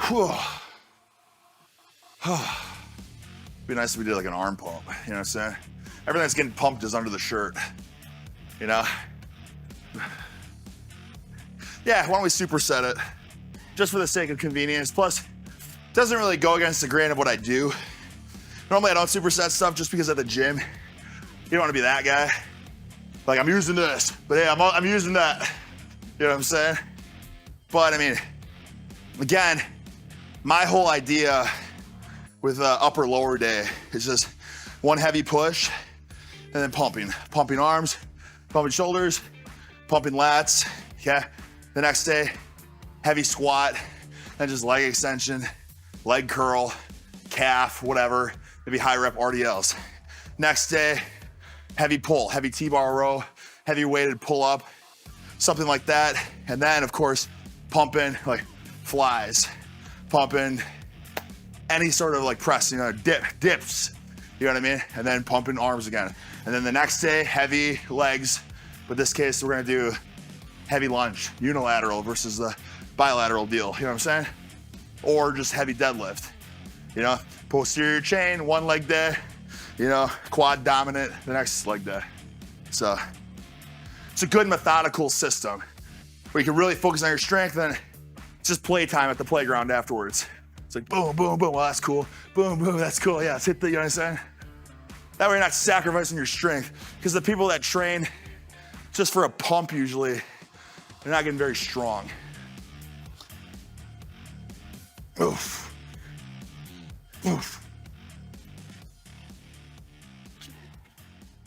Whew. Be nice if we did like an arm pump, you know what I'm saying? Everything that's getting pumped is under the shirt, you know? Yeah, why don't we superset it? Just for the sake of convenience. Plus, it doesn't really go against the grain of what I do. Normally I don't superset stuff just because at the gym, you don't want to be that guy. Like, I'm using this, but hey, I'm using that. You know what I'm saying? But I mean, again, my whole idea with upper lower day is just one heavy push and then pumping arms, pumping shoulders, pumping lats, okay? The next day, heavy squat, then just leg extension, leg curl, calf, whatever, maybe high rep RDLs. Next day, heavy pull, heavy T-bar row, heavy weighted pull up, something like that. And then of course, pumping like flies, pumping any sort of like press, you know, dips, you know what I mean? And then pumping arms again. And then the next day, heavy legs, but this case, we're gonna do heavy lunge, unilateral versus the bilateral deal, you know what I'm saying? Or just heavy deadlift, you know? Posterior chain, one leg day, you know, quad dominant the next leg day. So it's a good methodical system where you can really focus on your strength, and then it's just playtime at the playground afterwards. It's like boom, boom, boom, well that's cool. Boom, boom, that's cool, yeah, let's hit the, you know what I'm saying? That way you're not sacrificing your strength, because the people that train just for a pump usually, they're not getting very strong. Oof. Oof.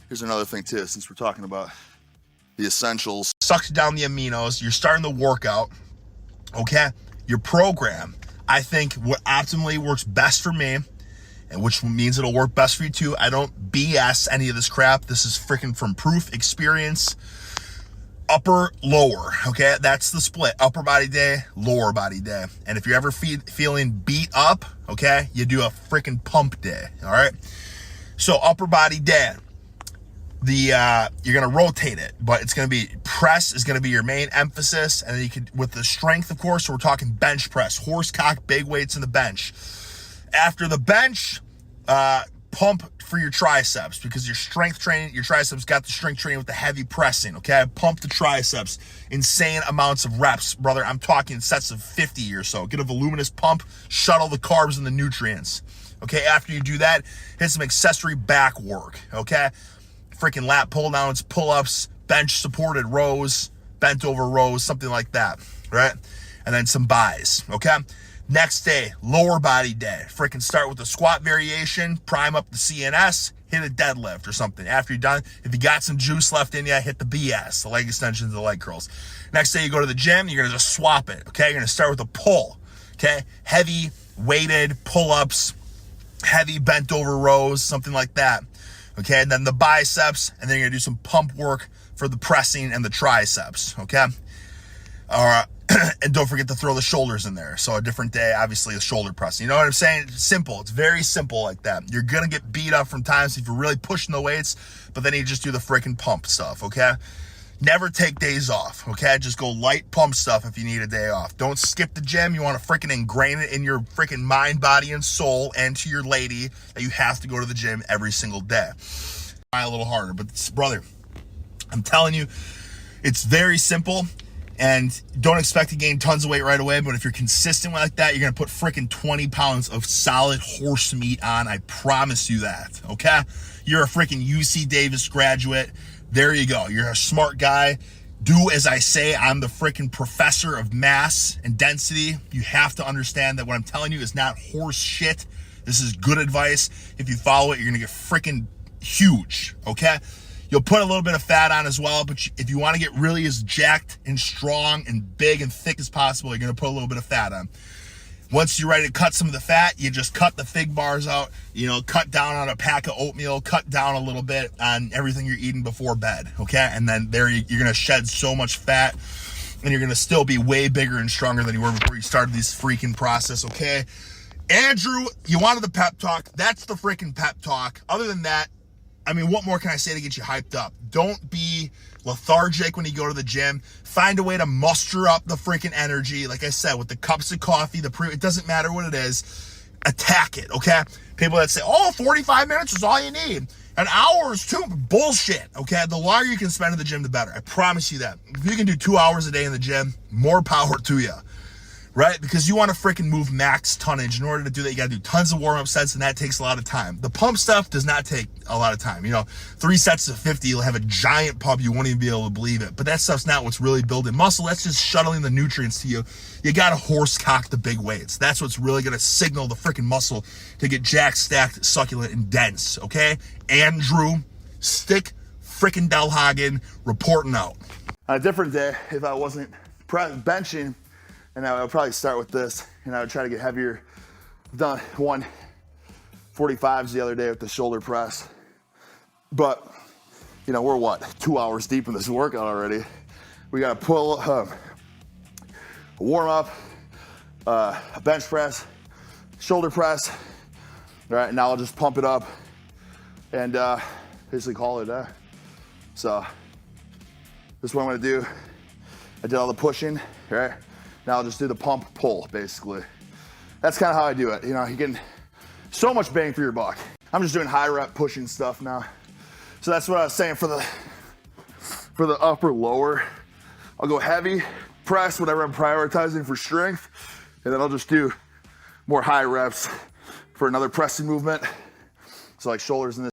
Here's another thing too, since we're talking about the essentials. Sucks down the aminos, you're starting the workout, okay? Your program, I think what optimally works best for me, and which means it'll work best for you too. I don't BS any of this crap. This is freaking from proof experience. Upper, lower, okay? That's the split. Upper body day, lower body day. And if you're ever feeling beat up, okay, you do a freaking pump day, all right? So upper body day, you're gonna rotate it, but it's gonna be press is gonna be your main emphasis, and then you could, with the strength, of course, so we're talking bench press, horse cock, big weights in the bench. After the bench, pump for your triceps, because your strength training, your triceps got the strength training with the heavy pressing, okay? Pump the triceps, insane amounts of reps, brother. I'm talking sets of 50 or so. Get a voluminous pump, shuttle the carbs and the nutrients, okay? After you do that, hit some accessory back work, okay? Freaking lat pull downs, pull-ups, bench supported rows, bent over rows, something like that, right? And then some buys, okay? Next day, lower body day. Freaking start with a squat variation, prime up the CNS, hit a deadlift or something. After you're done, if you got some juice left in you, hit the BS, the leg extensions, the leg curls. Next day, you go to the gym, you're gonna just swap it, okay? You're gonna start with a pull, okay? Heavy weighted pull-ups, heavy bent over rows, something like that, okay? And then the biceps, and then you're gonna do some pump work for the pressing and the triceps, okay? All right. And don't forget to throw the shoulders in there. So a different day, obviously, the shoulder pressing. You know what I'm saying? It's simple. It's very simple like that. You're going to get beat up from times if you're really pushing the weights, but then you just do the freaking pump stuff, okay? Never take days off, okay? Just go light pump stuff if you need a day off. Don't skip the gym. You want to freaking ingrain it in your freaking mind, body, and soul, and to your lady that you have to go to the gym every single day. Try a little harder, but brother, I'm telling you, it's very simple. And don't expect to gain tons of weight right away, but if you're consistent like that, you're gonna put freaking 20 pounds of solid horse meat on. I promise you that, okay? You're a freaking UC Davis graduate. There you go. You're a smart guy. Do as I say. I'm the freaking professor of mass and density. You have to understand that what I'm telling you is not horse shit. This is good advice. If you follow it, you're gonna get freaking huge, okay? You'll put a little bit of fat on as well, but if you want to get really as jacked and strong and big and thick as possible, you're going to put a little bit of fat on. Once you're ready to cut some of the fat, you just cut the fig bars out, you know, cut down on a pack of oatmeal, cut down a little bit on everything you're eating before bed, okay? And then there you're going to shed so much fat, and you're going to still be way bigger and stronger than you were before you started this freaking process, okay? Andrew, you wanted the pep talk. That's the freaking pep talk. Other than that, I mean, what more can I say to get you hyped up? Don't be lethargic when you go to the gym. Find a way to muster up the freaking energy. Like I said, with the cups of coffee, it doesn't matter what it is. Attack it, okay? People that say, oh, 45 minutes is all you need. An hour is too bullshit, okay? The longer you can spend in the gym, the better. I promise you that. If you can do 2 hours a day in the gym, more power to you, right? Because you want to freaking move max tonnage. In order to do that, you got to do tons of warm-up sets, and that takes a lot of time. The pump stuff does not take a lot of time. 3 sets of 50, you'll have a giant pump. You won't even be able to believe it. But that stuff's not what's really building muscle. That's just shuttling the nutrients to you. You got to horse cock the big weights. That's what's really going to signal the freaking muscle to get jacked, stacked, succulent, and dense, okay? Andrew, stick freaking Delhagen reporting out. On a different day, if I wasn't benching, and I would probably start with this, and I would try to get heavier. I've done 145s the other day with the shoulder press. But, we're what, 2 hours deep in this workout already. We got to pull a warm up, a bench press, shoulder press. All right, now I'll just pump it up and basically call it a day. So this is what I'm gonna do. I did all the pushing, right? Now I'll just do the pump pull, basically. That's kind of how I do it. You can so much bang for your buck. I'm just doing high rep pushing stuff now. So that's what I was saying for the upper lower. I'll go heavy press, whatever I'm prioritizing for strength, and then I'll just do more high reps for another pressing movement. So like shoulders in this